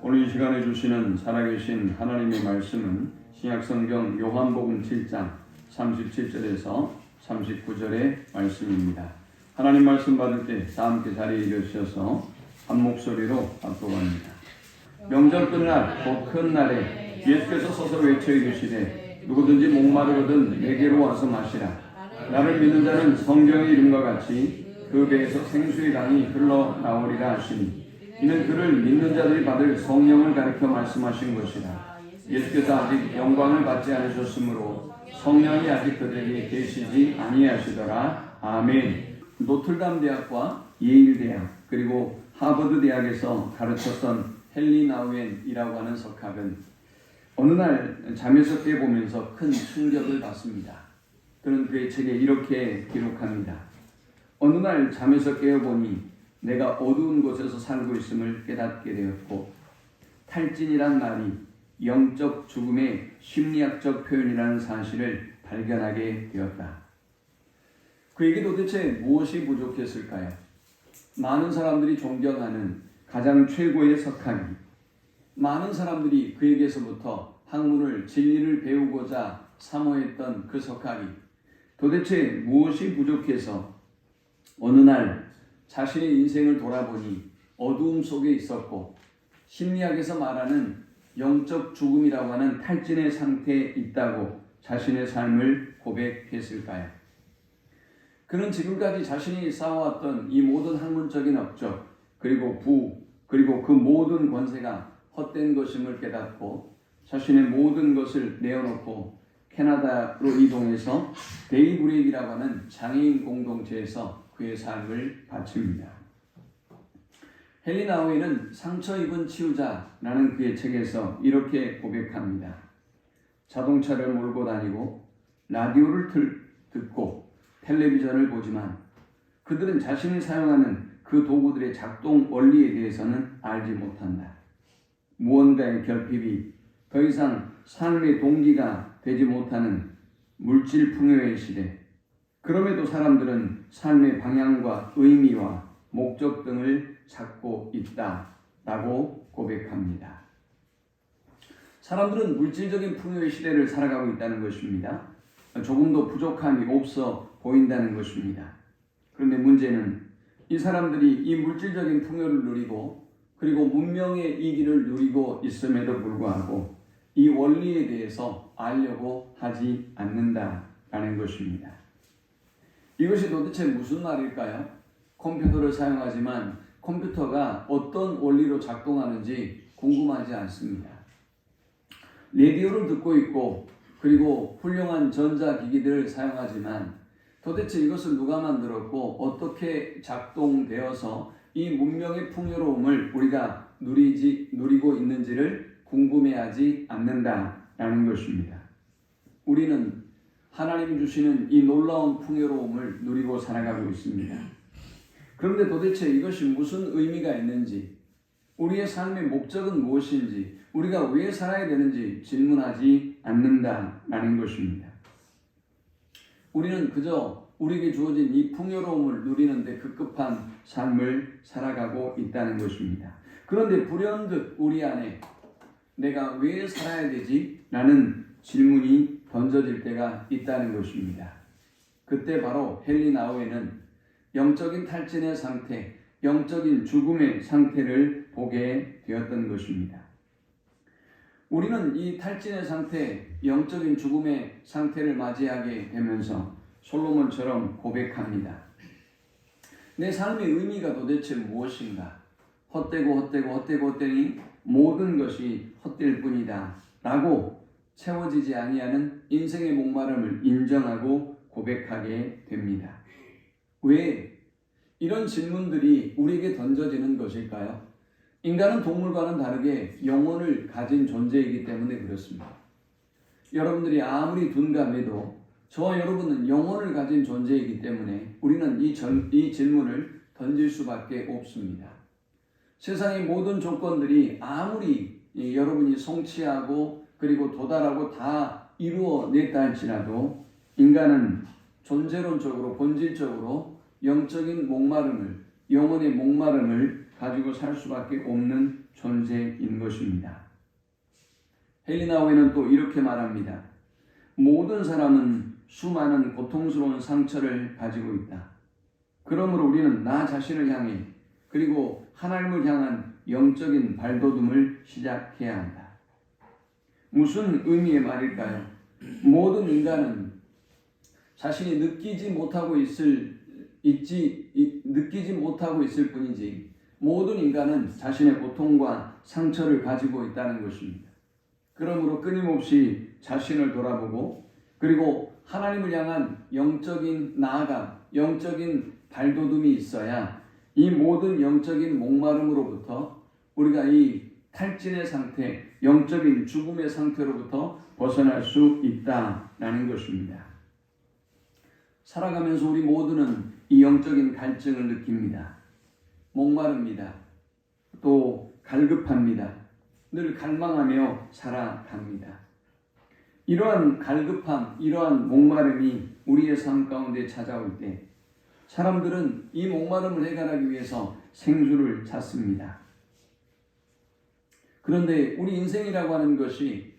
오늘 이 시간에 주시는 살아계신 하나님의 말씀은 신약성경 요한복음 7장 37절에서 39절의 말씀입니다. 하나님 말씀 받을 때 다 함께 자리에 일으켜서 한 목소리로 합독합니다. 명절 끝날 곧 큰 날에 예수께서 서서 외쳐 이르시되 누구든지 목마르거든 내게로 와서 마시라. 나를 믿는 자는 성경의 이름과 같이 그 배에서 생수의 강이 흘러나오리라 하시니 이는 그를 믿는 자들이 받을 성령을 가리켜 말씀하신 것이라. 예수께서 아직 영광을 받지 않으셨으므로 성령이 아직 그들에게 계시지 아니하시더라. 아멘. 노틀담 대학과 예일 대학 그리고 하버드 대학에서 가르쳤던 헨리 나우엔이라고 하는 석학은 어느 날 잠에서 깨보면서 큰 충격을 받습니다. 그는 그의 책에 이렇게 기록합니다. 어느 날 잠에서 깨어보니 내가 어두운 곳에서 살고 있음을 깨닫게 되었고 탈진이란 말이 영적 죽음의 심리학적 표현이라는 사실을 발견하게 되었다. 그에게 도대체 무엇이 부족했을까요? 많은 사람들이 존경하는 가장 최고의 석학이 많은 사람들이 그에게서부터 학문을 진리를 배우고자 사모했던 그 석학이 도대체 무엇이 부족해서 어느 날 자신의 인생을 돌아보니 어두움 속에 있었고 심리학에서 말하는 영적 죽음이라고 하는 탈진의 상태에 있다고 자신의 삶을 고백했을까요? 그는 지금까지 자신이 쌓아왔던 이 모든 학문적인 업적 그리고 그리고 그 모든 권세가 헛된 것임을 깨닫고 자신의 모든 것을 내어놓고 캐나다로 이동해서 데이브레이크라고 하는 장애인 공동체에서 그의 삶을 바칩니다. 헨리 나우엔은 상처 입은 치유자라는 그의 책에서 이렇게 고백합니다. 자동차를 몰고 다니고 라디오를 듣고 텔레비전을 보지만 그들은 자신이 사용하는 그 도구들의 작동 원리에 대해서는 알지 못한다. 무언가의 결핍이 더 이상 삶의 동기가 되지 못하는 물질 풍요의 시대. 그럼에도 사람들은 삶의 방향과 의미와 목적 등을 찾고 있다라고 고백합니다. 사람들은 물질적인 풍요의 시대를 살아가고 있다는 것입니다. 조금도 부족함이 없어 보인다는 것입니다. 그런데 문제는 이 사람들이 이 물질적인 풍요를 누리고 그리고 문명의 이기를 누리고 있음에도 불구하고 이 원리에 대해서 알려고 하지 않는다라는 것입니다. 이것이 도대체 무슨 말일까요? 컴퓨터를 사용하지만 컴퓨터가 어떤 원리로 작동하는지 궁금하지 않습니다. 라디오를 듣고 있고 그리고 훌륭한 전자기기들을 사용하지만 도대체 이것을 누가 만들었고 어떻게 작동되어서 이 문명의 풍요로움을 우리가 누리고 있는지를 궁금해하지 않는다라는 것입니다. 우리는 하나님이 주시는 이 놀라운 풍요로움을 누리고 살아가고 있습니다. 그런데 도대체 이것이 무슨 의미가 있는지, 우리의 삶의 목적은 무엇인지, 우리가 왜 살아야 되는지 질문하지 않는다라는 것입니다. 우리는 그저 우리에게 주어진 이 풍요로움을 누리는데 급급한 삶을 살아가고 있다는 것입니다. 그런데 불현듯 우리 안에 내가 왜 살아야 되지? 라는 질문이 던져질 때가 있다는 것입니다. 그때 바로 헨리 나우엔은 영적인 탈진의 상태, 영적인 죽음의 상태를 보게 되었던 것입니다. 우리는 이 탈진의 상태, 영적인 죽음의 상태를 맞이하게 되면서 솔로몬처럼 고백합니다. 내 삶의 의미가 도대체 무엇인가? 헛되니 모든 것이 헛될 뿐이다 라고 채워지지 아니하는 인생의 목마름을 인정하고 고백하게 됩니다. 왜 이런 질문들이 우리에게 던져지는 것일까요? 인간은 동물과는 다르게 영혼을 가진 존재이기 때문에 그렇습니다. 여러분들이 아무리 둔감해도 저와 여러분은 영혼을 가진 존재이기 때문에 우리는 이 질문을 던질 수밖에 없습니다. 세상의 모든 조건들이 아무리 여러분이 성취하고 그리고 도달하고 다 이루어냈다 할지라도 인간은 존재론적으로 본질적으로 영적인 목마름을 영혼의 목마름을 가지고 살 수밖에 없는 존재인 것입니다. 헬리나우에는 또 이렇게 말합니다. 모든 사람은 수많은 고통스러운 상처를 가지고 있다. 그러므로 우리는 나 자신을 향해 그리고 하나님을 향한 영적인 발돋움을 시작해야 한다. 무슨 의미의 말일까요? 모든 인간은 자신이 느끼지 못하고 있을 뿐이지 모든 인간은 자신의 고통과 상처를 가지고 있다는 것입니다. 그러므로 끊임없이 자신을 돌아보고 그리고 하나님을 향한 영적인 나아감, 영적인 발돋움이 있어야 이 모든 영적인 목마름으로부터 우리가 이 탈진의 상태, 영적인 죽음의 상태로부터 벗어날 수 있다라는 것입니다. 살아가면서 우리 모두는 이 영적인 갈증을 느낍니다. 목마릅니다. 또 갈급합니다. 늘 갈망하며 살아갑니다. 이러한 갈급함, 이러한 목마름이 우리의 삶 가운데 찾아올 때 사람들은 이 목마름을 해결하기 위해서 생수를 찾습니다. 그런데 우리 인생이라고 하는 것이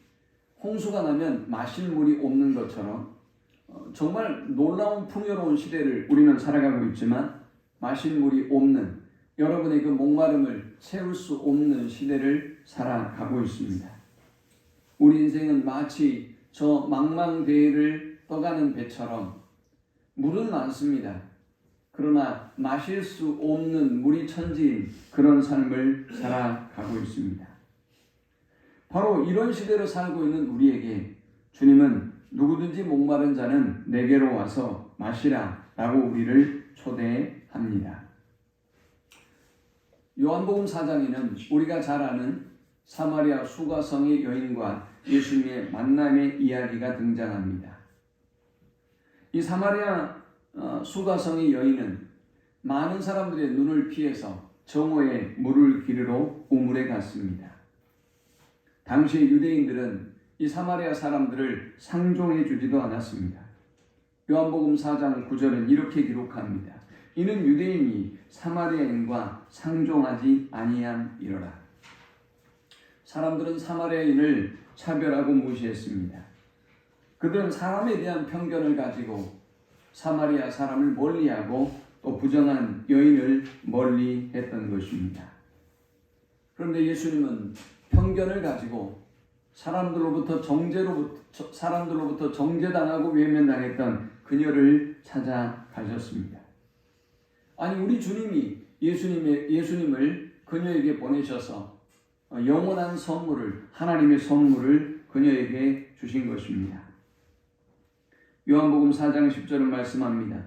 홍수가 나면 마실 물이 없는 것처럼 정말 놀라운 풍요로운 시대를 우리는 살아가고 있지만 마실 물이 없는 여러분의 그 목마름을 채울 수 없는 시대를 살아가고 있습니다. 우리 인생은 마치 저 망망대해를 떠가는 배처럼 물은 많습니다. 그러나 마실 수 없는 물이 천지인 그런 삶을 살아가고 있습니다. 바로 이런 시대로 살고 있는 우리에게 주님은 누구든지 목마른 자는 내게로 와서 마시라 라고 우리를 초대합니다. 요한복음 4장에는 우리가 잘 아는 사마리아 수가성의 여인과 예수님의 만남의 이야기가 등장합니다. 이 사마리아 수가성의 여인은 많은 사람들의 눈을 피해서 정오에 물을 기르러 우물에 갔습니다. 당시 유대인들은 이 사마리아 사람들을 상종해 주지도 않았습니다. 요한복음 4장 9절은 이렇게 기록합니다. 이는 유대인이 사마리아인과 상종하지 아니함이로라. 사람들은 사마리아인을 차별하고 무시했습니다. 그들은 사람에 대한 편견을 가지고 사마리아 사람을 멀리하고 또 부정한 여인을 멀리했던 것입니다. 그런데 예수님은 편견을 가지고 사람들로부터 정죄당하고 외면당했던 그녀를 찾아가셨습니다. 아니 우리 주님이 예수님을 그녀에게 보내셔서 영원한 선물을 하나님의 선물을 그녀에게 주신 것입니다. 요한복음 4장 10절은 말씀합니다.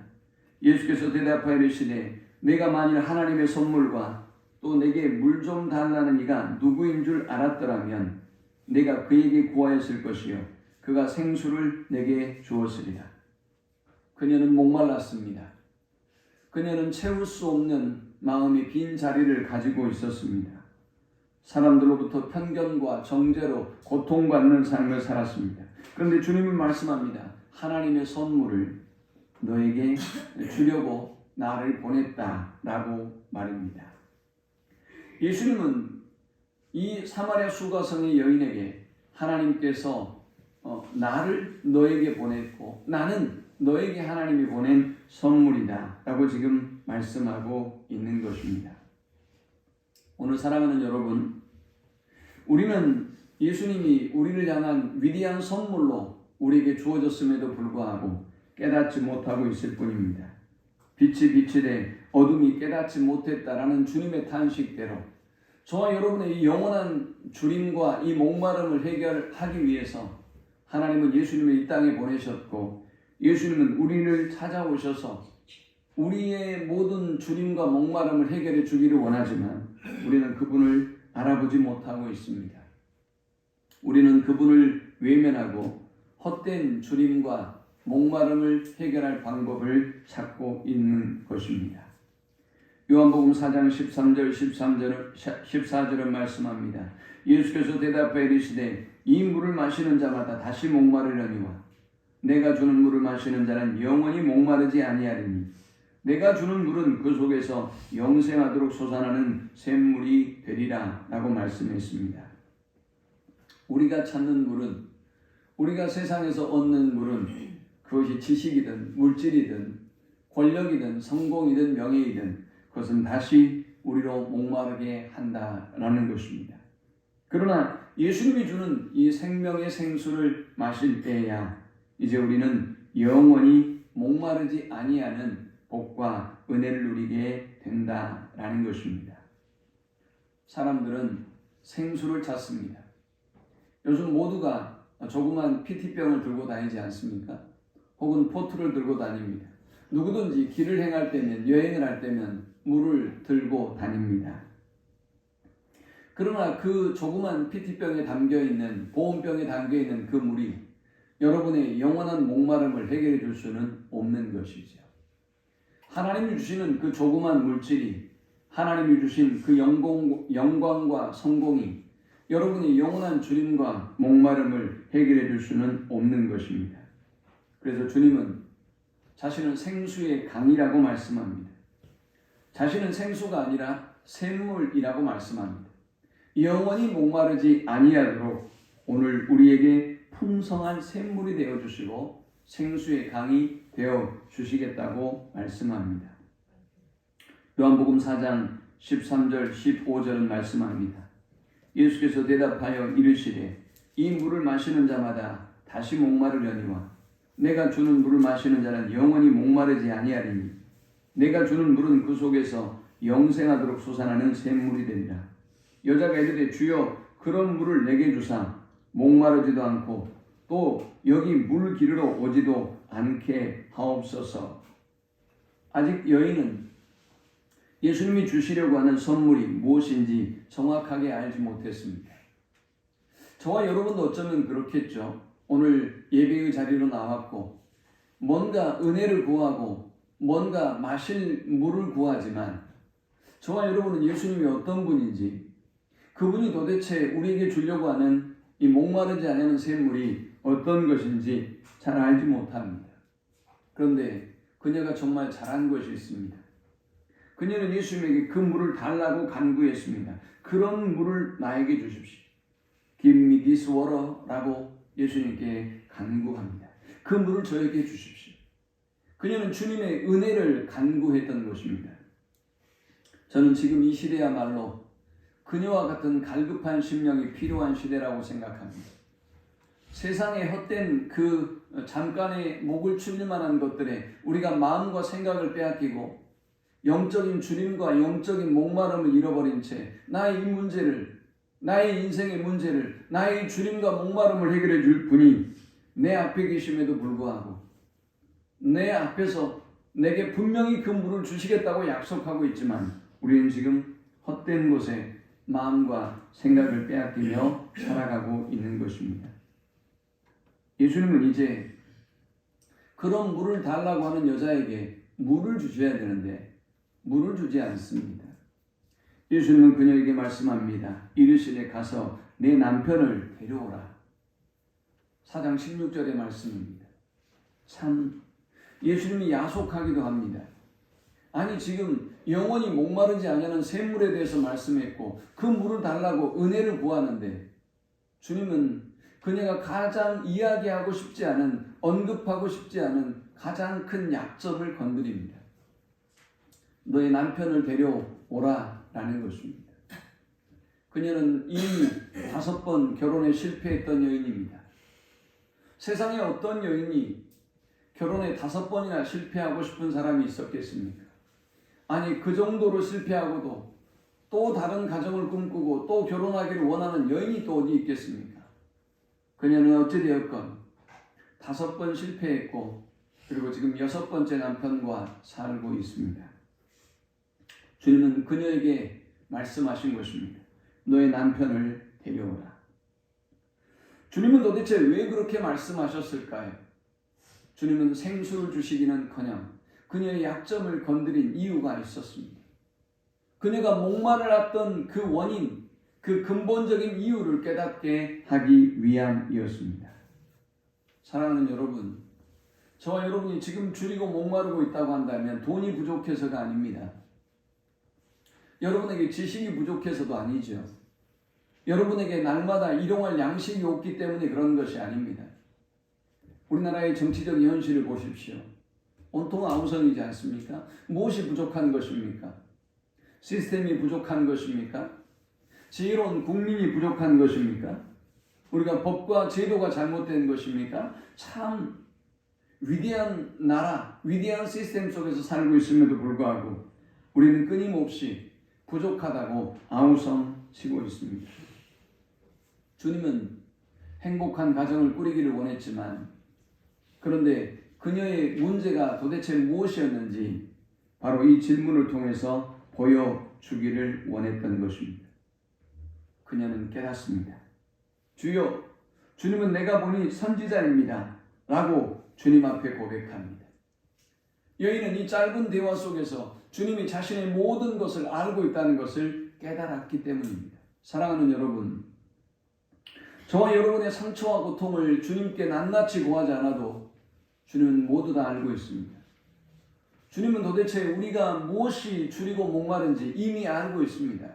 예수께서 대답하여 이르시되 내가 만일 하나님의 선물과 또 내게 물 좀 달라는 이가 누구인 줄 알았더라면 내가 그에게 구하였을 것이요 그가 생수를 내게 주었으리라. 그녀는 목말랐습니다. 그녀는 채울 수 없는 마음의 빈 자리를 가지고 있었습니다. 사람들로부터 편견과 정죄로 고통받는 삶을 살았습니다. 그런데 주님은 말씀합니다. 하나님의 선물을 너에게 주려고 나를 보냈다라고 말입니다. 예수님은 이 사마리아 수가성의 여인에게 하나님께서 나를 너에게 보냈고 나는 너에게 하나님이 보낸 선물이다 라고 지금 말씀하고 있는 것입니다. 오늘 사랑하는 여러분, 우리는 예수님이 우리를 향한 위대한 선물로 우리에게 주어졌음에도 불구하고 깨닫지 못하고 있을 뿐입니다. 빛이 비치되 어둠이 깨닫지 못했다라는 주님의 탄식대로 저와 여러분의 이 영원한 주림과 이 목마름을 해결하기 위해서 하나님은 예수님을 이 땅에 보내셨고 예수님은 우리를 찾아오셔서 우리의 모든 주림과 목마름을 해결해 주기를 원하지만 우리는 그분을 알아보지 못하고 있습니다. 우리는 그분을 외면하고 헛된 주림과 목마름을 해결할 방법을 찾고 있는 것입니다. 요한복음 4장 13절 14절은 말씀합니다. 예수께서 대답하여 이르시되 이 물을 마시는 자마다 다시 목마르려니와 내가 주는 물을 마시는 자는 영원히 목마르지 아니하리니 내가 주는 물은 그 속에서 영생하도록 솟아나는 샘물이 되리라 라고 말씀했습니다. 우리가 찾는 물은, 우리가 세상에서 얻는 물은 그것이 지식이든 물질이든 권력이든 성공이든 명예이든 그것은 다시 우리로 목마르게 한다라는 것입니다. 그러나 예수님이 주는 이 생명의 생수를 마실 때야 이제 우리는 영원히 목마르지 아니하는 복과 은혜를 누리게 된다라는 것입니다. 사람들은 생수를 찾습니다. 요즘 모두가 조그만 PT병을 들고 다니지 않습니까? 혹은 포트를 들고 다닙니다. 누구든지 길을 행할 때면, 여행을 할 때면 물을 들고 다닙니다. 그러나 그 조그만 PT병에 담겨있는, 보온병에 담겨있는 그 물이 여러분의 영원한 목마름을 해결해 줄 수는 없는 것이죠. 하나님이 주시는 그 조그만 물질이, 하나님이 주신 그 영광과 성공이 여러분의 영원한 주님과 목마름을 해결해 줄 수는 없는 것입니다. 그래서 주님은 자신은 생수의 강이라고 말씀합니다. 자신은 생수가 아니라 샘물이라고 말씀합니다. 영원히 목마르지 아니하도록 오늘 우리에게 풍성한 샘물이 되어 주시고 생수의 강이 되어 주시겠다고 말씀합니다. 요한복음 4장 13절 15절은 말씀합니다. 예수께서 대답하여 이르시되 이 물을 마시는 자마다 다시 목마르려니와 내가 주는 물을 마시는 자는 영원히 목마르지 아니하리니 내가 주는 물은 그 속에서 영생하도록 솟아나는 샘물이 되리라. 여자가 이르되 주여 그런 물을 내게 주사 목마르지도 않고 또 여기 물 기르러 오지도 않게 하옵소서. 아직 여인은 예수님이 주시려고 하는 선물이 무엇인지 정확하게 알지 못했습니다. 저와 여러분도 어쩌면 그렇겠죠. 오늘 예배의 자리로 나왔고 뭔가 은혜를 구하고 뭔가 마실 물을 구하지만 저와 여러분은 예수님이 어떤 분인지 그분이 도대체 우리에게 주려고 하는 이 목마르지 않는 샘물이 어떤 것인지 잘 알지 못합니다. 그런데 그녀가 정말 잘한 것이 있습니다. 그녀는 예수님에게 그 물을 달라고 간구했습니다. 그런 물을 나에게 주십시오. Give me this water 라고 예수님께 간구합니다. 그 물을 저에게 주십시오. 그녀는 주님의 은혜를 간구했던 것입니다. 저는 지금 이 시대야말로 그녀와 같은 갈급한 심령이 필요한 시대라고 생각합니다. 세상의 헛된 그 잠깐의 목을 축릴 만한 것들에 우리가 마음과 생각을 빼앗기고 영적인 주님과 영적인 목마름을 잃어버린 채 나의 이 문제를, 나의 인생의 문제를, 나의 주님과 목마름을 해결해 줄 분이 내 앞에 계심에도 불구하고 내 앞에서 내게 분명히 그 물을 주시겠다고 약속하고 있지만 우리는 지금 헛된 곳에 마음과 생각을 빼앗기며 살아가고 있는 것입니다. 예수님은 이제 그런 물을 달라고 하는 여자에게 물을 주셔야 되는데 물을 주지 않습니다. 예수님은 그녀에게 말씀합니다. 이르시되 가서 내 남편을 데려오라. 4장 16절의 말씀입니다. 참 예수님이 야속하기도 합니다. 아니 지금 영원히 목마르지 않는 샘물에 대해서 말씀했고 그 물을 달라고 은혜를 구하는데 주님은 그녀가 가장 이야기하고 싶지 않은, 언급하고 싶지 않은 가장 큰 약점을 건드립니다. 너의 남편을 데려오라 라는 것입니다. 그녀는 이미 5번 결혼에 실패했던 여인입니다. 세상에 어떤 여인이 결혼에 5번이나 실패하고 싶은 사람이 있었겠습니까? 아니 그 정도로 실패하고도 또 다른 가정을 꿈꾸고 또 결혼하기를 원하는 여인이 또 어디 있겠습니까? 그녀는 어찌되었건 5번 실패했고 그리고 지금 6번째 남편과 살고 있습니다. 주님은 그녀에게 말씀하신 것입니다. 너의 남편을 데려오라. 주님은 도대체 왜 그렇게 말씀하셨을까요? 주님은 생수를 주시기는커녕 그녀의 약점을 건드린 이유가 있었습니다. 그녀가 목마르았던 그 원인, 그 근본적인 이유를 깨닫게 하기 위함이었습니다. 사랑하는 여러분, 저와 여러분이 지금 줄이고 목마르고 있다고 한다면 돈이 부족해서가 아닙니다. 여러분에게 지식이 부족해서도 아니죠. 여러분에게 날마다 일용할 양식이 없기 때문에 그런 것이 아닙니다. 우리나라의 정치적 현실을 보십시오. 온통 아우성이지 않습니까? 무엇이 부족한 것입니까? 시스템이 부족한 것입니까? 지혜로운 국민이 부족한 것입니까? 우리가 법과 제도가 잘못된 것입니까? 참 위대한 나라, 위대한 시스템 속에서 살고 있음에도 불구하고 우리는 끊임없이 부족하다고 아우성치고 있습니다. 주님은 행복한 가정을 꾸리기를 원했지만 그런데 그녀의 문제가 도대체 무엇이었는지 바로 이 질문을 통해서 보여주기를 원했던 것입니다. 그녀는 깨닫습니다. 주여, 주님은 내가 보니 선지자입니다. 라고 주님 앞에 고백합니다. 여인은 이 짧은 대화 속에서 주님이 자신의 모든 것을 알고 있다는 것을 깨달았기 때문입니다. 사랑하는 여러분, 저와 여러분의 상처와 고통을 주님께 낱낱이 고하지 않아도 주님은 모두 다 알고 있습니다. 주님은 도대체 우리가 무엇이 줄이고 목마른지 이미 알고 있습니다.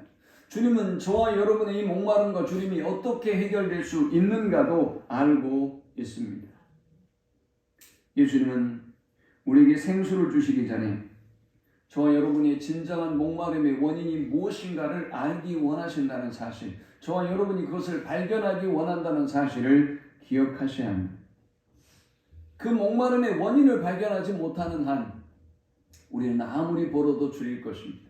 주님은 저와 여러분의 이 목마름과 주님이 어떻게 해결될 수 있는가도 알고 있습니다. 예수님은 우리에게 생수를 주시기 전에 저와 여러분의 진정한 목마름의 원인이 무엇인가를 알기 원하신다는 사실, 저와 여러분이 그것을 발견하기 원한다는 사실을 기억하셔야 합니다. 그 목마름의 원인을 발견하지 못하는 한 우리는 아무리 벌어도 줄일 것입니다.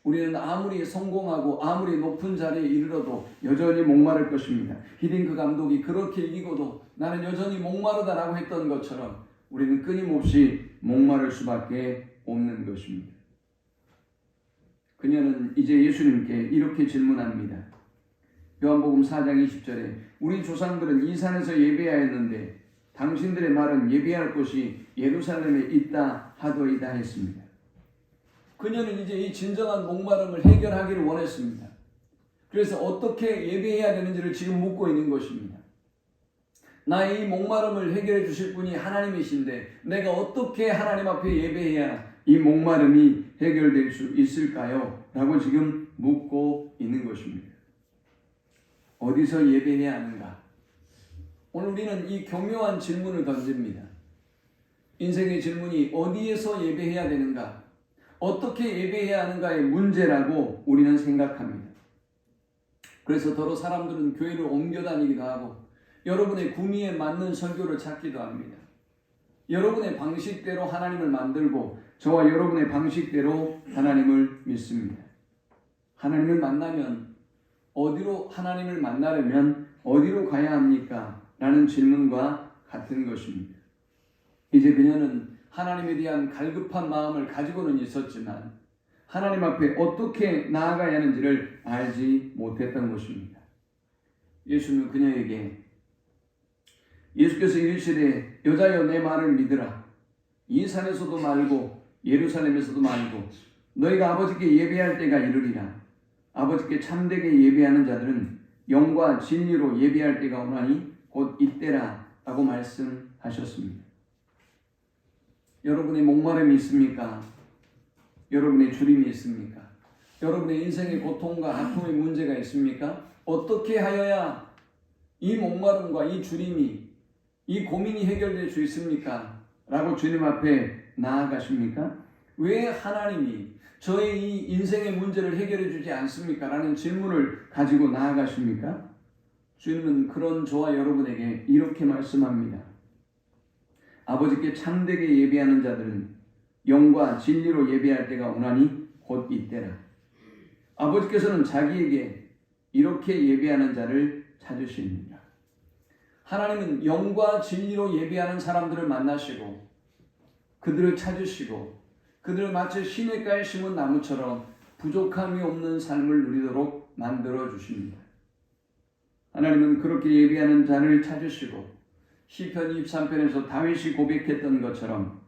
우리는 아무리 성공하고 아무리 높은 자리에 이르러도 여전히 목마를 것입니다. 히딩크 감독이 그렇게 이기고도 나는 여전히 목마르다라고 했던 것처럼 우리는 끊임없이 목마를 수밖에 없는 것입니다. 그녀는 이제 예수님께 이렇게 질문합니다. 요한복음 4장 20절에 우리 조상들은 이 산에서 예배하였는데 당신들의 말은 예배할 곳이 예루살렘에 있다 하더이다 했습니다. 그녀는 이제 이 진정한 목마름을 해결하기를 원했습니다. 그래서 어떻게 예배해야 되는지를 지금 묻고 있는 것입니다. 나의 이 목마름을 해결해 주실 분이 하나님이신데 내가 어떻게 하나님 앞에 예배해야 이 목마름이 해결될 수 있을까요? 라고 지금 묻고 있는 것입니다. 어디서 예배해야 하는가? 오늘 우리는 이 교묘한 질문을 던집니다. 인생의 질문이 어디에서 예배해야 되는가? 어떻게 예배해야 하는가의 문제라고 우리는 생각합니다. 그래서 더러 사람들은 교회를 옮겨 다니기도 하고 여러분의 구미에 맞는 설교를 찾기도 합니다. 여러분의 방식대로 하나님을 만들고 저와 여러분의 방식대로 하나님을 믿습니다. 하나님을 만나면 하나님을 만나려면 어디로 가야 합니까? 라는 질문과 같은 것입니다. 이제 그녀는 하나님에 대한 갈급한 마음을 가지고는 있었지만 하나님 앞에 어떻게 나아가야 하는지를 알지 못했던 것입니다. 예수는 그녀에게 예수께서 이르시되 여자여 내 말을 믿으라. 이 산에서도 말고 예루살렘에서도 말고 너희가 아버지께 예배할 때가 이르리라. 아버지께 참되게 예배하는 자들은 영과 진리로 예배할 때가 오나니 곧 이때라 라고 말씀하셨습니다. 여러분의 목마름이 있습니까? 여러분의 주림이 있습니까? 여러분의 인생의 고통과 아픔의 문제가 있습니까? 어떻게 하여야 이 목마름과 이 주림이 이 고민이 해결될 수 있습니까? 라고 주님 앞에 나아가십니까? 왜 하나님이 저의 이 인생의 문제를 해결해 주지 않습니까? 라는 질문을 가지고 나아가십니까? 주님은 그런 저와 여러분에게 이렇게 말씀합니다. 아버지께 참되게 예배하는 자들은 영과 진리로 예배할 때가 오나니 곧 이때라. 아버지께서는 자기에게 이렇게 예배하는 자를 찾으십니다. 하나님은 영과 진리로 예배하는 사람들을 만나시고 그들을 찾으시고 그들을 마치 시냇가에 심은 나무처럼 부족함이 없는 삶을 누리도록 만들어 주십니다. 하나님은 그렇게 예배하는 자를 찾으시고 시편 23편에서 다윗이 고백했던 것처럼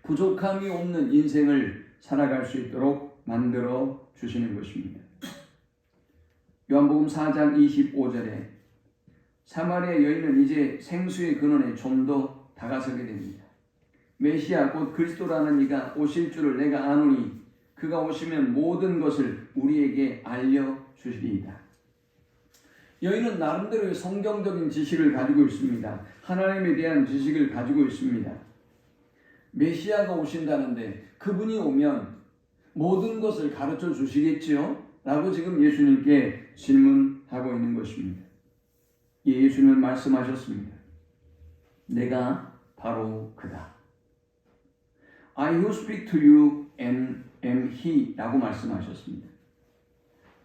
부족함이 없는 인생을 살아갈 수 있도록 만들어 주시는 것입니다. 요한복음 4장 25절에 사마리아 여인은 이제 생수의 근원에 좀 더 다가서게 됩니다. 메시아 곧 그리스도라는 이가 오실 줄을 내가 아노니 그가 오시면 모든 것을 우리에게 알려주시리이다. 여인은 나름대로의 성경적인 지식을 가지고 있습니다. 하나님에 대한 지식을 가지고 있습니다. 메시아가 오신다는데 그분이 오면 모든 것을 가르쳐 주시겠지요? 라고 지금 예수님께 질문하고 있는 것입니다. 예수님은 말씀하셨습니다. 내가 바로 그다. I who speak to you am he 라고 말씀하셨습니다.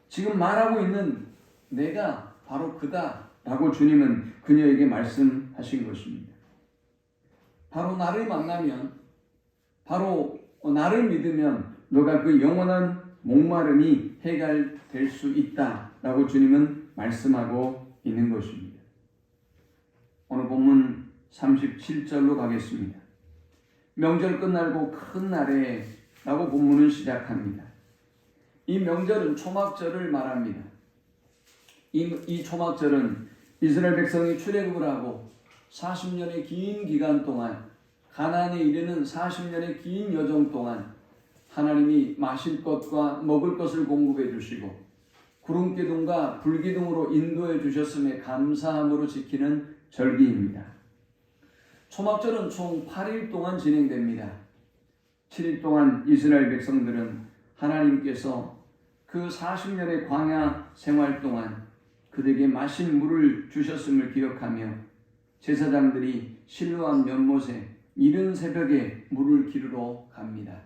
지금 말하고 있는 내가 바로 그다 라고 주님은 그녀에게 말씀하신 것입니다. 바로 나를 만나면, 바로 나를 믿으면 너가 그 영원한 목마름이 해결될 수 있다 라고 주님은 말씀하고 있는 것입니다. 오늘 본문 37절로 가겠습니다. 명절 끝날고 큰 날에 라고 본문은 시작합니다. 이 명절은 초막절을 말합니다. 이 초막절은 이스라엘 백성이 출애굽을 하고 40년의 긴 기간 동안, 가나안에 이르는 40년의 긴 여정 동안 하나님이 마실 것과 먹을 것을 공급해 주시고 구름기둥과 불기둥으로 인도해 주셨음에 감사함으로 지키는 절기입니다. 초막절은 총 8일 동안 진행됩니다. 7일 동안 이스라엘 백성들은 하나님께서 그 40년의 광야 생활 동안 그들에게 마실 물을 주셨음을 기억하며 제사장들이 실로암 연못에 이른 새벽에 물을 기르러 갑니다.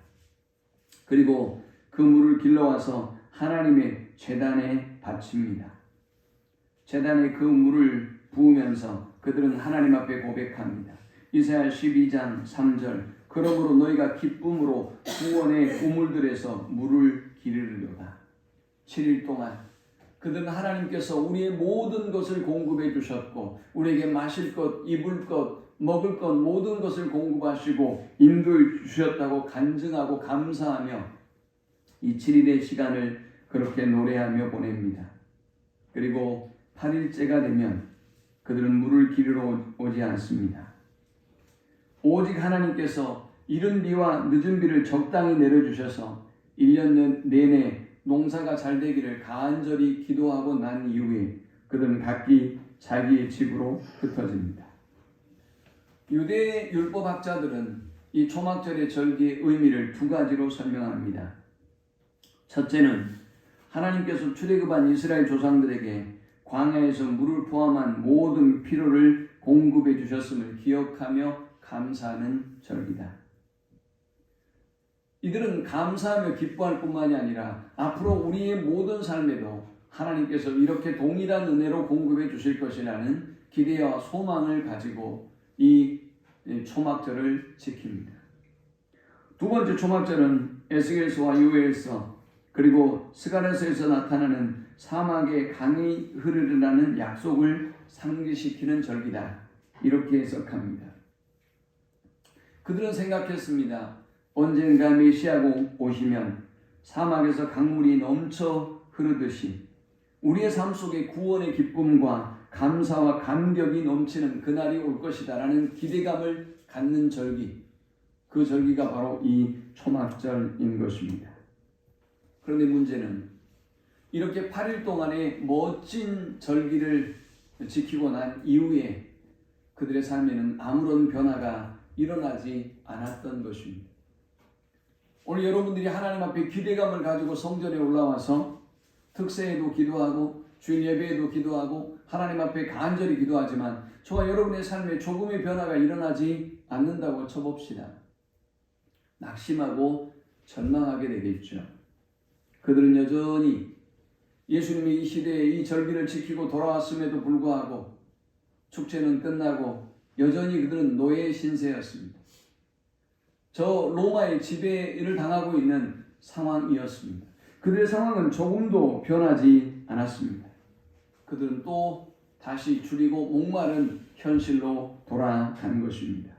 그리고 그 물을 길러와서 하나님의 제단에 바칩니다. 제단에 그 물을 부으면서 그들은 하나님 앞에 고백합니다. 이사야 12장 3절 그러므로 너희가 기쁨으로 구원의 우물들에서 물을 기르리로다. 7일 동안 그들은 하나님께서 우리의 모든 것을 공급해 주셨고 우리에게 마실 것, 입을 것, 먹을 것 모든 것을 공급하시고 인도해 주셨다고 간증하고 감사하며 이 7일의 시간을 그렇게 노래하며 보냅니다. 그리고 8일째가 되면 그들은 물을 기르러 오지 않습니다. 오직 하나님께서 이른 비와 늦은 비를 적당히 내려주셔서 1년 내내 농사가 잘 되기를 간절히 기도하고 난 이후에 그들은 각기 자기의 집으로 흩어집니다. 유대 율법학자들은 이 초막절의 절기의 의미를 두 가지로 설명합니다. 첫째는 하나님께서 출애굽한 이스라엘 조상들에게 광야에서 물을 포함한 모든 필요를 공급해 주셨음을 기억하며 감사하는 절기다. 이들은 감사하며 기뻐할 뿐만이 아니라 앞으로 우리의 모든 삶에도 하나님께서 이렇게 동일한 은혜로 공급해 주실 것이라는 기대와 소망을 가지고 이 초막절을 지킵니다. 두 번째 초막절은 에스겔서와 요엘서 그리고 스가랴서에서 나타나는 사막에 강이 흐르리라는 약속을 상기시키는 절기다. 이렇게 해석합니다. 그들은 생각했습니다. 언젠가 메시아가 오시면 사막에서 강물이 넘쳐 흐르듯이 우리의 삶 속에 구원의 기쁨과 감사와 감격이 넘치는 그날이 올 것이다 라는 기대감을 갖는 절기, 그 절기가 바로 이 초막절인 것입니다. 그런데 문제는 이렇게 8일 동안의 멋진 절기를 지키고 난 이후에 그들의 삶에는 아무런 변화가 일어나지 않았던 것입니다. 오늘 여러분들이 하나님 앞에 기대감을 가지고 성전에 올라와서 특세에도 기도하고 주일 예배에도 기도하고 하나님 앞에 간절히 기도하지만 저와 여러분의 삶에 조금의 변화가 일어나지 않는다고 쳐봅시다. 낙심하고 절망하게 되겠죠. 그들은 여전히 예수님이 이 시대에 이 절기를 지키고 돌아왔음에도 불구하고 축제는 끝나고 여전히 그들은 노예 신세였습니다. 저 로마의 지배를 당하고 있는 상황이었습니다. 그들의 상황은 조금도 변하지 않았습니다. 그들은 또 다시 줄이고 목마른 현실로 돌아간 것입니다.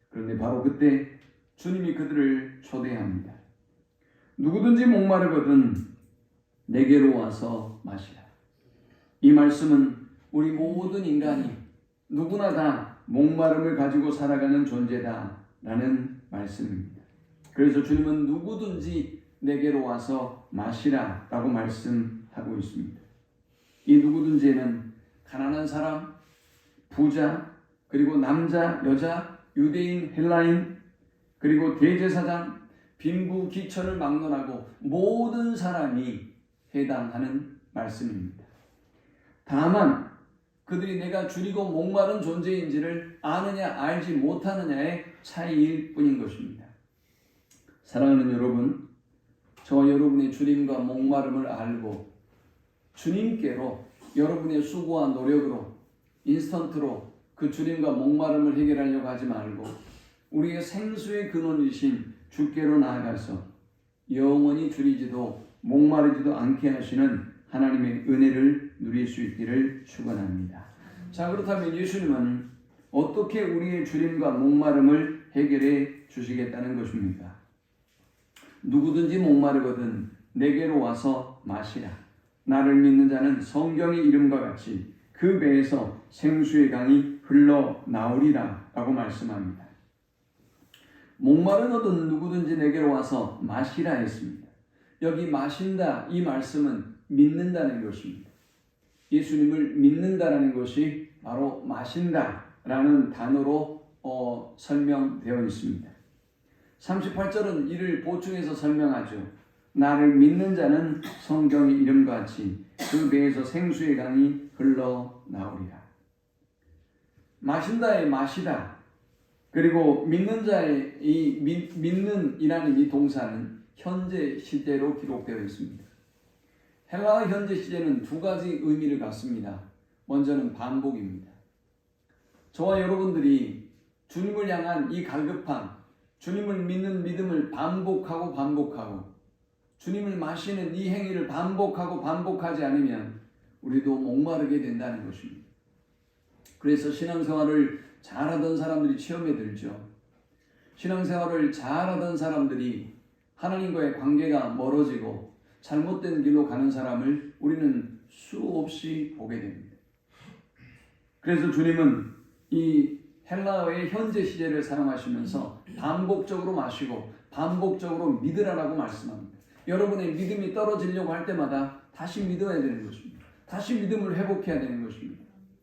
그런데 바로 그때 주님이 그들을 초대합니다. 누구든지 목마르거든 내게로 와서 마시라. 이 말씀은 우리 모든 인간이 누구나 다 목마름을 가지고 살아가는 존재다라는 말씀입니다. 그래서 주님은 누구든지 내게로 와서 마시라 라고 말씀하고 있습니다. 이 누구든지에는 가난한 사람, 부자, 그리고 남자, 여자, 유대인, 헬라인, 그리고 대제사장, 빈부, 기천을 막론하고 모든 사람이 해당하는 말씀입니다. 다만 그들이 내가 줄이고 목마른 존재인지를 아느냐 알지 못하느냐의 차이일 뿐인 것입니다. 사랑하는 여러분, 저와 여러분의 줄임과 목마름을 알고 주님께로 여러분의 수고와 노력으로 인스턴트로 그 줄임과 목마름을 해결하려고 하지 말고 우리의 생수의 근원이신 주께로 나아가서 영원히 줄이지도 목마르지도 않게 하시는 하나님의 은혜를 누릴 수 있기를 축원합니다. 자, 그렇다면 예수님은 어떻게 우리의 줄임과 목마름을 해결해 주시겠다는 것입니까? 누구든지 목마르거든 내게로 와서 마시라. 나를 믿는 자는 성경의 이름과 같이 그 배에서 생수의 강이 흘러나오리라 라고 말씀합니다. 목마르거든 누구든지 내게로 와서 마시라 했습니다. 여기 마신다 이 말씀은 믿는다는 것입니다. 예수님을 믿는다라는 것이 바로 마신다라는 단어로 설명되어 있습니다. 38절은 이를 보충해서 설명하죠. 나를 믿는 자는 성경의 이름과 같이 그 배에서 생수의 강이 흘러나오리라. 마신다의 마시다 그리고 믿는 자의 이 믿는이라는 이 동사는 현재 시제로 기록되어 있습니다. 헬라어 현재 시제는 두 가지 의미를 갖습니다. 먼저는 반복입니다. 저와 여러분들이 주님을 향한 이 갈급함, 주님을 믿는 믿음을 반복하고 주님을 마시는 이 행위를 반복하지 않으면 우리도 목마르게 된다는 것입니다. 그래서 신앙생활을 잘하던 사람들이 시험에 들죠. 신앙생활을 잘하던 사람들이 하나님과의 관계가 멀어지고 잘못된 길로 가는 사람을 우리는 수없이 보게 됩니다. 그래서 주님은 이 헬라어의 현재 시제를 사용하시면서 반복적으로 마시고 반복적으로 믿으라라고 말씀합니다. 여러분의 믿음이 떨어지려고 할 때마다 다시 믿어야 되는 것입니다. 다시 믿음을 회복해야 되는 것입니다.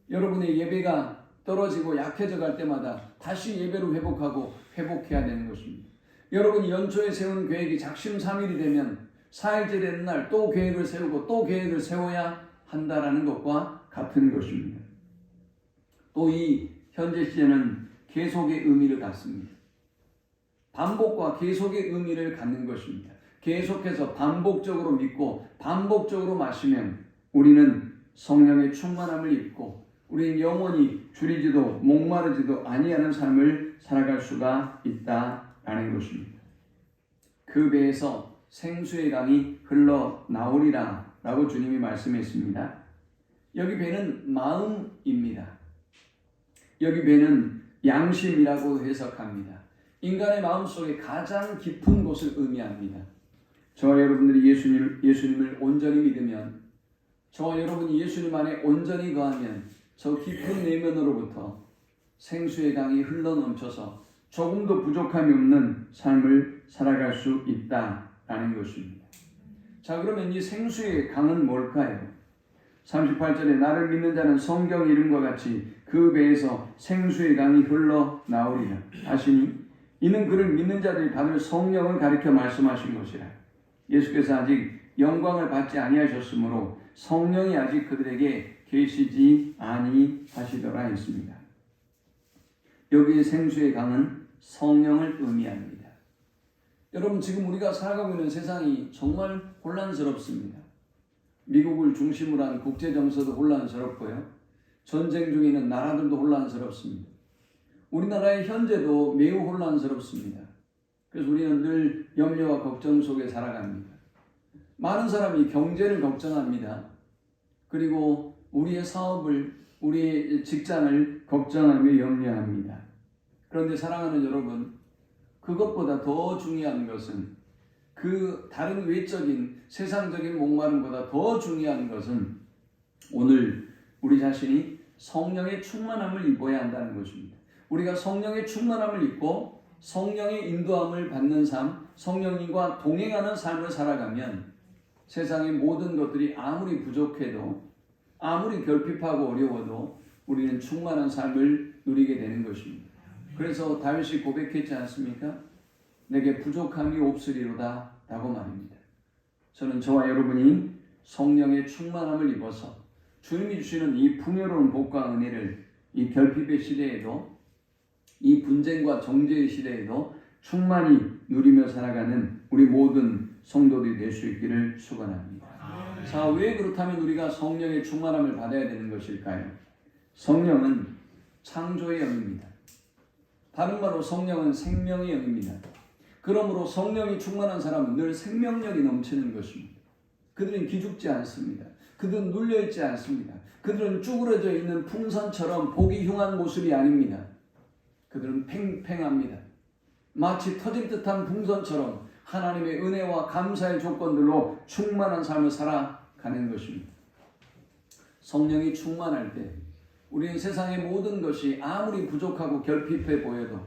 여러분의 예배가 떨어지고 약해져 갈 때마다 다시 예배를 회복해야 되는 것입니다. 여러분이 연초에 세운 계획이 작심삼일이 되면 4일째 되는 날 또 계획을 세우고 또 계획을 세워야 한다라는 것과 같은 것입니다. 또 이 현재 시제는 계속의 의미를 갖습니다. 반복과 계속의 의미를 갖는 것입니다. 계속해서 반복적으로 믿고 반복적으로 마시면 우리는 성령의 충만함을 입고 우리는 영원히 줄이지도 목마르지도 아니하는 삶을 살아갈 수가 있다라는 것입니다. 그 배에서 생수의 강이 흘러나오리라 라고 주님이 말씀했습니다. 여기 배는 마음입니다. 여기 배는 양심이라고 해석합니다. 인간의 마음속에 가장 깊은 곳을 의미합니다. 저와 여러분들이 예수님을 온전히 믿으면, 저와 여러분이 예수님 안에 온전히 거하면 저 깊은 내면으로부터 생수의 강이 흘러넘쳐서 조금도 부족함이 없는 삶을 살아갈 수 있다라는 것입니다. 자, 그러면 이 생수의 강은 뭘까요? 38절에 나를 믿는 자는 성경 이름과 같이 그 배에서 생수의 강이 흘러나오리라 하시니 이는 그를 믿는 자들이 받을 성령을 가리켜 말씀하신 것이라. 예수께서 아직 영광을 받지 아니하셨으므로 성령이 아직 그들에게 계시지 아니하시더라 했습니다. 여기의 생수의 강은 성령을 의미합니다. 여러분, 지금 우리가 살아가고 있는 세상이 정말 혼란스럽습니다. 미국을 중심으로 한 국제 정서도 혼란스럽고요. 전쟁 중에 있는 나라들도 혼란스럽습니다. 우리나라의 현재도 매우 혼란스럽습니다. 그래서 우리는 늘 염려와 걱정 속에 살아갑니다. 많은 사람이 경제를 걱정합니다. 그리고 우리의 사업을, 우리의 직장을 걱정하며 염려합니다. 그런데 사랑하는 여러분, 그것보다 더 중요한 것은, 그 다른 외적인 세상적인 목마름보다 더 중요한 것은 오늘 우리 자신이 성령의 충만함을 입어야 한다는 것입니다. 우리가 성령의 충만함을 입고 성령의 인도함을 받는 삶, 성령님과 동행하는 삶을 살아가면 세상의 모든 것들이 아무리 부족해도 아무리 결핍하고 어려워도 우리는 충만한 삶을 누리게 되는 것입니다. 그래서 다윗이 고백했지 않습니까? 내게 부족함이 없으리로다 라고 말입니다. 저는 저와 여러분이 성령의 충만함을 입어서 주님이 주시는 이 풍요로운 복과 은혜를 이 결핍의 시대에도 이 분쟁과 정죄의 시대에도 충만히 누리며 살아가는 우리 모든 성도들이 될 수 있기를 축원합니다. 자, 왜 그렇다면 우리가 성령의 충만함을 받아야 되는 것일까요? 성령은 창조의 영입니다. 다른 말로 성령은 생명의 영입니다. 그러므로 성령이 충만한 사람은 늘 생명력이 넘치는 것입니다. 그들은 기죽지 않습니다. 그들은 눌려있지 않습니다. 그들은 쭈그러져 있는 풍선처럼 보기 흉한 모습이 아닙니다. 그들은 팽팽합니다. 마치 터질 듯한 풍선처럼 하나님의 은혜와 감사의 조건들로 충만한 삶을 살아가는 것입니다. 성령이 충만할 때 우리는 세상의 모든 것이 아무리 부족하고 결핍해 보여도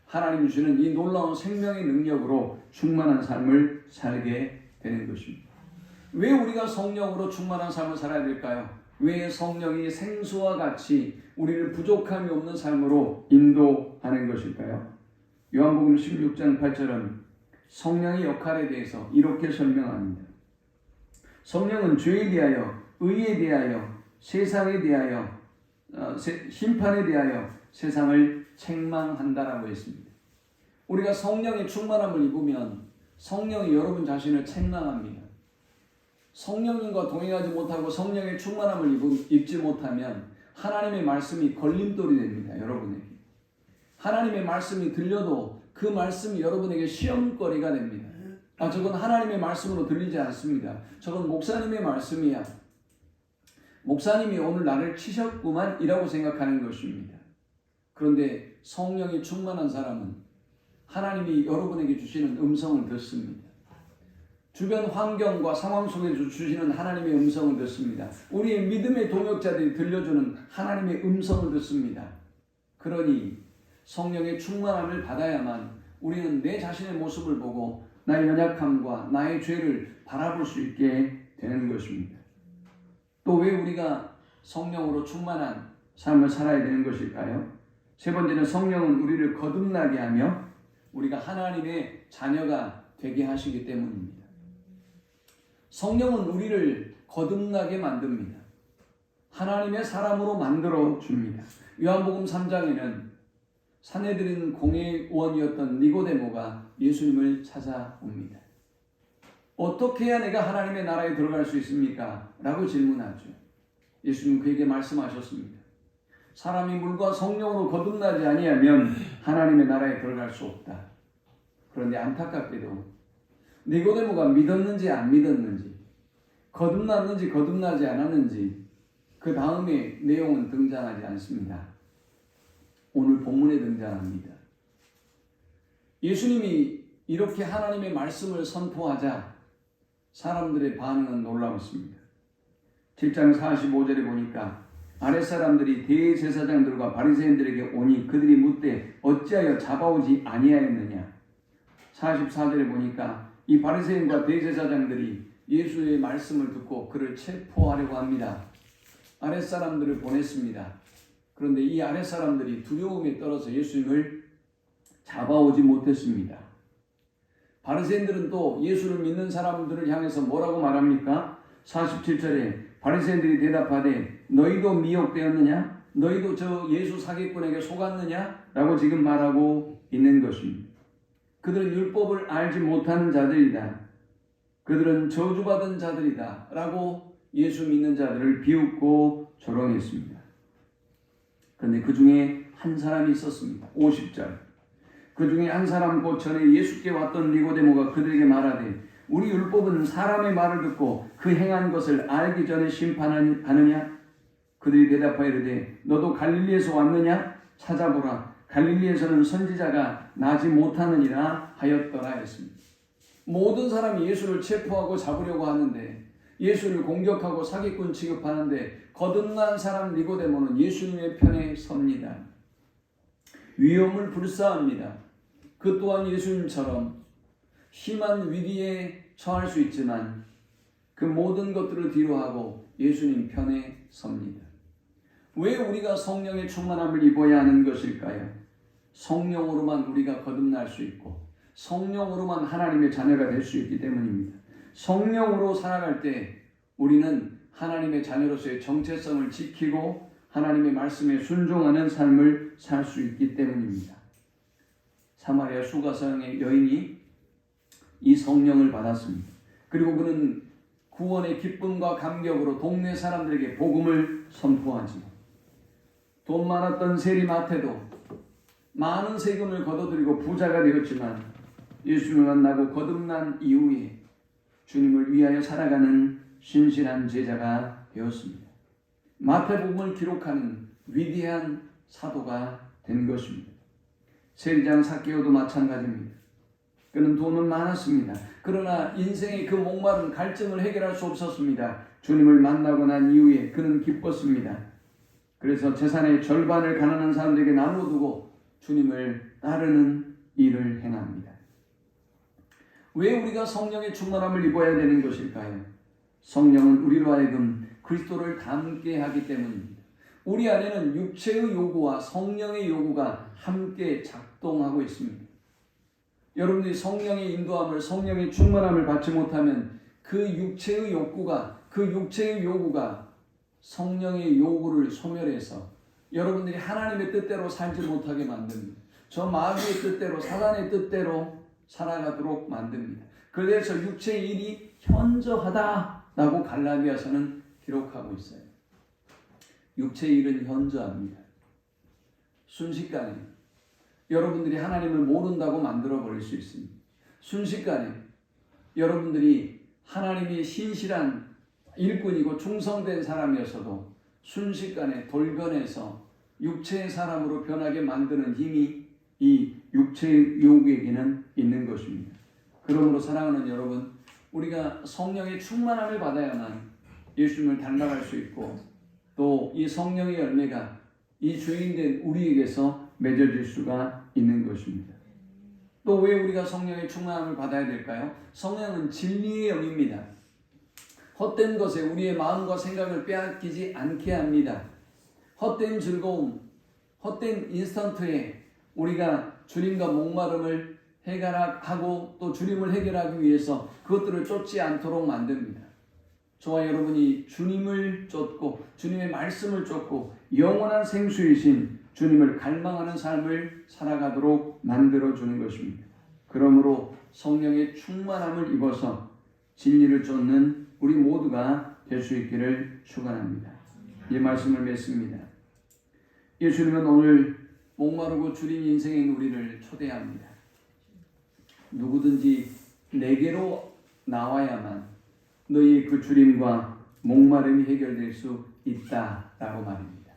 하나님이 주시는 이 놀라운 생명의 능력으로 충만한 삶을 살게 되는 것입니다. 왜 우리가 성령으로 충만한 삶을 살아야 될까요? 왜 성령이 생수와 같이 우리를 부족함이 없는 삶으로 인도하는 것일까요? 요한복음 16장 8절은 성령의 역할에 대해서 이렇게 설명합니다. 성령은 죄에 대하여, 의에 대하여, 세상에 대하여, 심판에 대하여 세상을 책망한다라고 했습니다. 우리가 성령의 충만함을 입으면 성령이 여러분 자신을 책망합니다. 성령님과 동행하지 못하고 성령의 충만함을 입지 못하면 하나님의 말씀이 걸림돌이 됩니다. 여러분에게. 하나님의 말씀이 들려도 그 말씀이 여러분에게 시험거리가 됩니다. 저건 하나님의 말씀으로 들리지 않습니다. 저건 목사님의 말씀이야. 목사님이 오늘 나를 치셨구만 이라고 생각하는 것입니다. 그런데 성령이 충만한 사람은 하나님이 여러분에게 주시는 음성을 듣습니다. 주변 환경과 상황 속에 주시는 하나님의 음성을 듣습니다. 우리의 믿음의 동역자들이 들려주는 하나님의 음성을 듣습니다. 그러니 성령의 충만함을 받아야만 우리는 내 자신의 모습을 보고 나의 연약함과 나의 죄를 바라볼 수 있게 되는 것입니다. 또 왜 우리가 성령으로 충만한 삶을 살아야 되는 것일까요? 세 번째는 성령은 우리를 거듭나게 하며 우리가 하나님의 자녀가 되게 하시기 때문입니다. 성령은 우리를 거듭나게 만듭니다. 하나님의 사람으로 만들어 줍니다. 요한복음 3장에는 산헤드린 공회원이었던 니고데모가 예수님을 찾아옵니다. 어떻게 해야 내가 하나님의 나라에 들어갈 수 있습니까? 라고 질문하죠. 예수님은 그에게 말씀하셨습니다. 사람이 물과 성령으로 거듭나지 아니하면 하나님의 나라에 들어갈 수 없다. 그런데 안타깝게도 니고데모가 믿었는지 안 믿었는지, 거듭났는지 거듭나지 않았는지 그 다음에 내용은 등장하지 않습니다. 오늘 본문에 등장합니다. 예수님이 이렇게 하나님의 말씀을 선포하자 사람들의 반응은 놀라웠습니다. 7장 45절에 보니까 아랫사람들이 대제사장들과 바리새인들에게 오니 그들이 묻되 어찌하여 잡아오지 아니하였느냐. 44절에 보니까 이 바리새인과 대제사장들이 예수의 말씀을 듣고 그를 체포하려고 합니다. 아랫사람들을 보냈습니다. 그런데 이 아랫사람들이 두려움에 떨어서 예수님을 잡아오지 못했습니다. 바리새인들은 또 예수를 믿는 사람들을 향해서 뭐라고 말합니까? 47절에 바리새인들이 대답하되 너희도 미혹되었느냐? 너희도 저 예수 사기꾼에게 속았느냐? 라고 지금 말하고 있는 것입니다. 그들은 율법을 알지 못하는 자들이다. 그들은 저주받은 자들이다. 라고 예수 믿는 자들을 비웃고 조롱했습니다. 그런데 그 중에 한 사람이 있었습니다. 50절. 그 중에 한 사람 곧 전에 예수께 왔던 니고데모가 그들에게 말하되 우리 율법은 사람의 말을 듣고 그 행한 것을 알기 전에 심판하느냐? 그들이 대답하여 이르되 너도 갈릴리에서 왔느냐? 찾아보라. 갈릴리에서는 선지자가 나지 못하느니라 하였더라 했습니다. 모든 사람이 예수를 체포하고 잡으려고 하는데 예수를 공격하고 사기꾼 취급하는데 거듭난 사람 니고데모는 예수님의 편에 섭니다. 위험을 불사합니다. 그 또한 예수님처럼 심한 위기에 처할 수 있지만 그 모든 것들을 뒤로하고 예수님 편에 섭니다. 왜 우리가 성령의 충만함을 입어야 하는 것일까요? 성령으로만 우리가 거듭날 수 있고 성령으로만 하나님의 자녀가 될 수 있기 때문입니다. 성령으로 살아갈 때 우리는 하나님의 자녀로서의 정체성을 지키고 하나님의 말씀에 순종하는 삶을 살 수 있기 때문입니다. 사마리아 수가성의 여인이 이 성령을 받았습니다. 그리고 그는 구원의 기쁨과 감격으로 동네 사람들에게 복음을 선포하지. 돈 많았던 세리마태도 많은 세금을 거둬들이고 부자가 되었지만 예수님을 만나고 거듭난 이후에 주님을 위하여 살아가는 신실한 제자가 되었습니다. 마태복음을 기록하는 위대한 사도가 된 것입니다. 세리장 삭개오도 마찬가지입니다. 그는 돈은 많았습니다. 그러나 인생의 그 목마른 갈증을 해결할 수 없었습니다. 주님을 만나고 난 이후에 그는 기뻤습니다. 그래서 재산의 절반을 가난한 사람들에게 나눠두고 주님을 따르는 일을 행합니다. 왜 우리가 성령의 충만함을 입어야 되는 것일까요? 성령은 우리로 하여금 그리스도를 닮게 하기 때문입니다. 우리 안에는 육체의 요구와 성령의 요구가 함께 작동하고 있습니다. 여러분들이 성령의 인도함을, 성령의 충만함을 받지 못하면 그 육체의 요구가 성령의 요구를 소멸해서 여러분들이 하나님의 뜻대로 살지 못하게 만듭니다. 저 마귀의 뜻대로, 사단의 뜻대로 살아가도록 만듭니다. 그래서 육체의 일이 현저하다라고 갈라디아서는 기록하고 있어요. 육체의 일은 현저합니다. 순식간에 여러분들이 하나님을 모른다고 만들어버릴 수 있습니다. 순식간에 여러분들이 하나님이 신실한 일꾼이고 충성된 사람이었어도 순식간에 돌변해서 육체의 사람으로 변하게 만드는 힘이 이 육체의 요구에게는 있는 것입니다. 그러므로 사랑하는 여러분, 우리가 성령의 충만함을 받아야만 예수님을 닮아갈 수 있고 또 이 성령의 열매가 이 주인된 우리에게서 맺어질 수가 있는 것입니다. 또 왜 우리가 성령의 충만함을 받아야 될까요? 성령은 진리의 영입니다. 헛된 것에 우리의 마음과 생각을 빼앗기지 않게 합니다. 헛된 즐거움, 헛된 인스턴트에 우리가 주님과 목마름을 해결하고 또 주님을 해결하기 위해서 그것들을 쫓지 않도록 만듭니다. 저와 여러분이 주님을 쫓고 주님의 말씀을 쫓고 영원한 생수이신 주님을 갈망하는 삶을 살아가도록 만들어주는 것입니다. 그러므로 성령의 충만함을 입어서 진리를 쫓는 우리 모두가 될 수 있기를 축원합니다. 이 말씀을 맺습니다. 예수님은 오늘 목마르고 주린 인생인 우리를 초대합니다. 누구든지 내게로 나와야만 너희의 그 주림과 목마름이 해결될 수 있다라고 말입니다.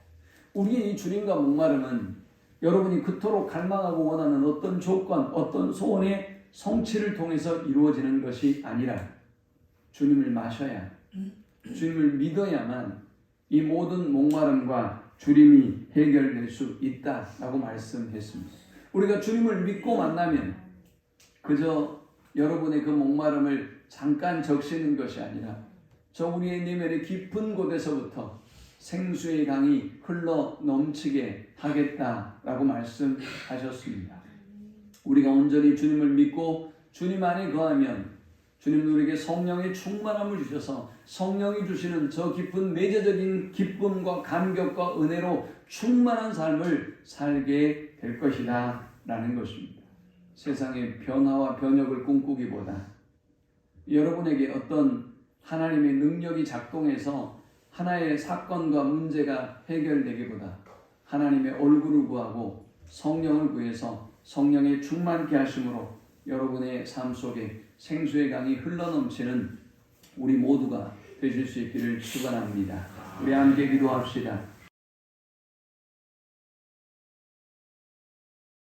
우리의 이 주림과 목마름은 여러분이 그토록 갈망하고 원하는 어떤 조건, 어떤 소원의 성취를 통해서 이루어지는 것이 아니라 주님을 마셔야, 주님을 믿어야만 이 모든 목마름과 주림이 해결될 수 있다라고 말씀했습니다. 우리가 주님을 믿고 만나면 그저 여러분의 그 목마름을 잠깐 적시는 것이 아니라 저 우리의 내면의 깊은 곳에서부터 생수의 강이 흘러 넘치게 하겠다라고 말씀하셨습니다. 우리가 온전히 주님을 믿고 주님 안에 거하면 주님은 우리에게 성령의 충만함을 주셔서 성령이 주시는 저 깊은 내재적인 기쁨과 감격과 은혜로 충만한 삶을 살게 될 것이다 라는 것입니다. 세상의 변화와 변혁을 꿈꾸기보다 여러분에게 어떤 하나님의 능력이 작동해서 하나의 사건과 문제가 해결되기보다 하나님의 얼굴을 구하고 성령을 구해서 성령의 충만케 하심으로 여러분의 삶 속에 생수의 강이 흘러넘치는 우리 모두가 되실 수 있기를 축원합니다. 우리 함께 기도합시다.